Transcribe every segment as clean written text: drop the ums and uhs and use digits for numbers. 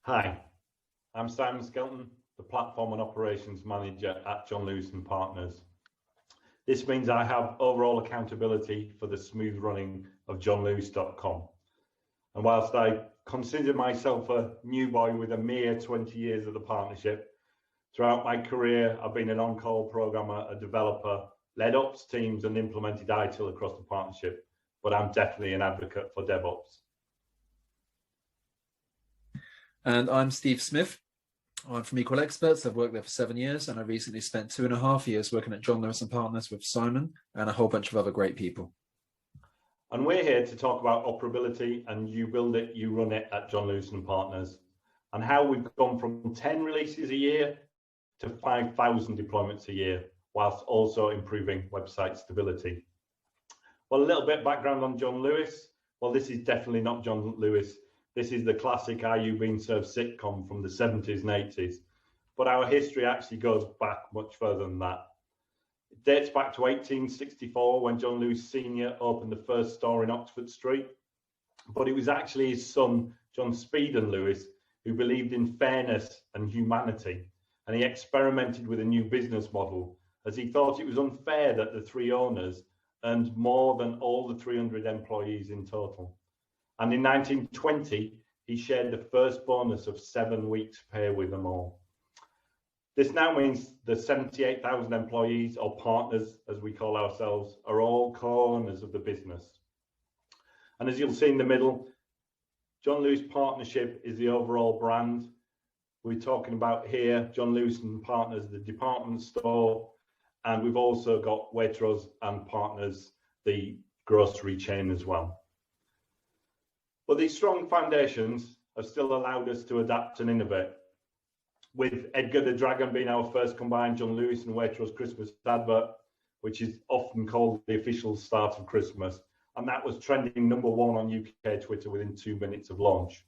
Hi, I'm Simon Skelton, the Platform and Operations Manager at John Lewis and Partners. This means I have overall accountability for the smooth running of johnlewis.com. And whilst I consider myself a new boy with a mere 20 years of the partnership, throughout my career, I've been an on-call programmer, a developer, led ops teams and implemented ITIL across the partnership, but I'm definitely an advocate for DevOps. And I'm Steve Smith. I'm from Equal Experts. I've worked there for 7 years, and I recently spent 2.5 years working at John Lewis and Partners with Simon and a whole bunch of other great people. And we're here to talk about operability and you build it, you run it at John Lewis and Partners, and how we've gone from 10 releases a year to 5,000 deployments a year, whilst also improving website stability. Well, a little bit of background on John Lewis. Well, this is definitely not John Lewis. This is the classic Are You Being Served sitcom from the 70s and 80s. But our history actually goes back much further than that. It dates back to 1864 when John Lewis Sr. opened the first store in Oxford Street. But it was actually his son, John Speeden Lewis, who believed in fairness and humanity. And he experimented with a new business model as he thought it was unfair that the three owners earned more than all the 300 employees in total. And in 1920, he shared the first bonus of 7 weeks' pay with them all. This now means the 78,000 employees, or partners, as we call ourselves, are all co-owners of the business. And as you'll see in the middle, John Lewis Partnership is the overall brand. We're talking about here, John Lewis and Partners, the department store, and we've also got Waitrose and Partners, the grocery chain as well. But these strong foundations have still allowed us to adapt and innovate. With Edgar the Dragon being our first combined John Lewis and Waitrose Christmas advert, which is often called the official start of Christmas. And that was trending #1 on UK Twitter within 2 minutes of launch.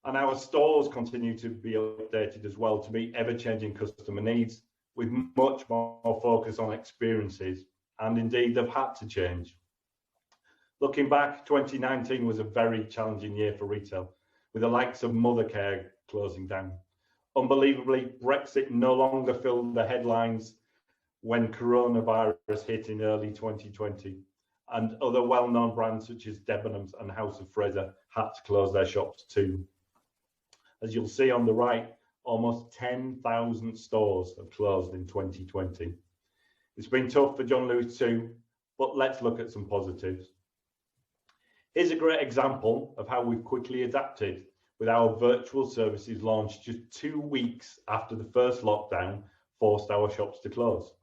And our stores continue to be updated as well to meet ever-changing customer needs with much more focus on experiences. And indeed, they've had to change. Looking back, 2019 was a very challenging year for retail, with the likes of Mothercare closing down. Unbelievably, Brexit no longer filled the headlines when coronavirus hit in early 2020, and other well-known brands such as Debenhams and House of Fraser had to close their shops too. As you'll see on the right, almost 10,000 stores have closed in 2020. It's been tough for John Lewis too, but let's look at some positives. Here's a great example of how we've quickly adapted with our virtual services launched just 2 weeks after the first lockdown forced our shops to close.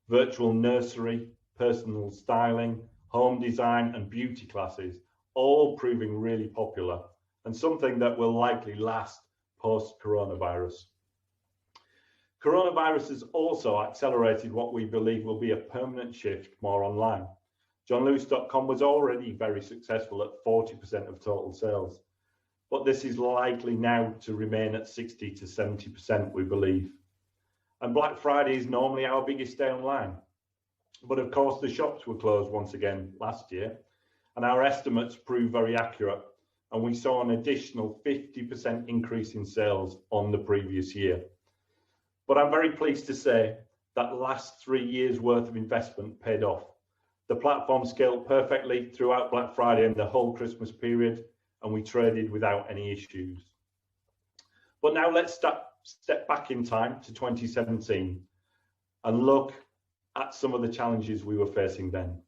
Virtual nursery, personal styling, home design and beauty classes, all proving really popular and something that will likely last post-coronavirus. Coronavirus has also accelerated what we believe will be a permanent shift more online. JohnLewis.com was already very successful at 40% of total sales, but this is likely now to remain at 60 to 70%, we believe. And Black Friday is normally our biggest day online. But of course, the shops were closed once again last year, and our estimates proved very accurate, and we saw an additional 50% increase in sales on the previous year. But I'm very pleased to say that last 3 years' worth of investment paid off. The platform scaled perfectly throughout Black Friday and the whole Christmas period, and we traded without any issues. But now let's step back in time to 2017 and look at some of the challenges we were facing then.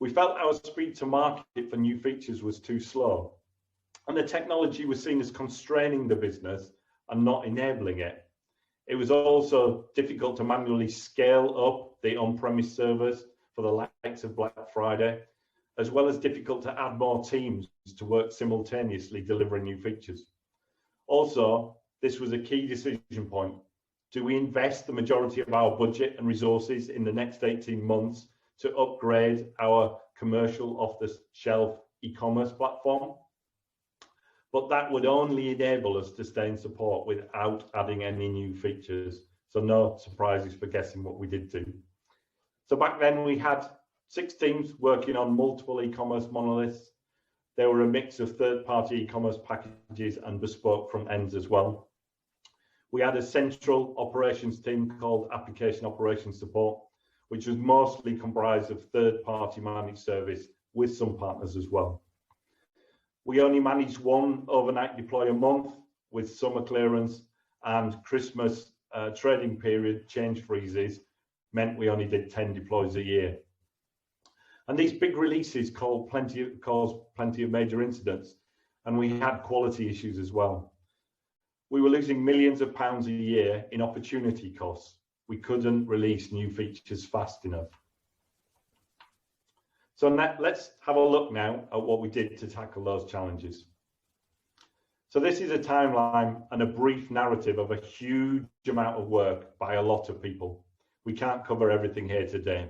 We felt our speed to market for new features was too slow, and the technology was seen as constraining the business and not enabling it. It was also difficult to manually scale up the on-premise servers for the likes of Black Friday, as well as difficult to add more teams to work simultaneously delivering new features. Also, this was a key decision point. Do we invest the majority of our budget and resources in the next 18 months to upgrade our commercial off-the-shelf e-commerce platform? But that would only enable us to stay in support without adding any new features. So no surprises for guessing what we did do. So back then we had 6 teams working on multiple e-commerce monoliths. They were a mix of third-party e-commerce packages and bespoke front ends as well. We had a central operations team called Application Operations Support, which was mostly comprised of third-party managed service with some partners as well. We only managed one overnight deploy a month with summer clearance and Christmas trading period change freezes meant we only did 10 deploys a year. And these big releases caused plenty of major incidents, and we had quality issues as well. We were losing millions of pounds a year in opportunity costs. We couldn't release new features fast enough. So let's have a look now at what we did to tackle those challenges. So this is a timeline and a brief narrative of a huge amount of work by a lot of people. We can't cover everything here today.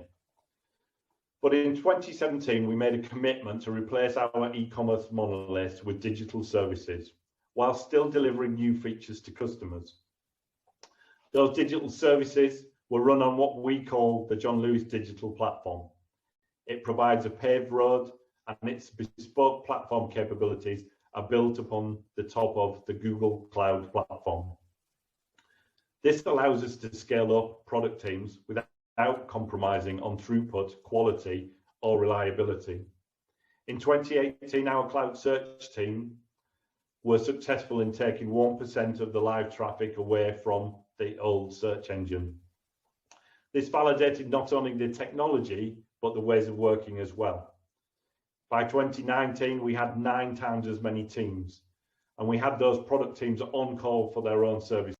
But in 2017, we made a commitment to replace our e-commerce monolith with digital services while still delivering new features to customers. Those digital services were run on what we call the John Lewis Digital Platform. It provides a paved road, and its bespoke platform capabilities are built upon the top of the Google Cloud Platform. This allows us to scale up product teams without compromising on throughput, quality, or reliability. In 2018, our cloud search team were successful in taking 1% of the live traffic away from the old search engine. This validated not only the technology, but the ways of working as well. By 2019, we had 9 times as many teams, and we had those product teams on call for their own service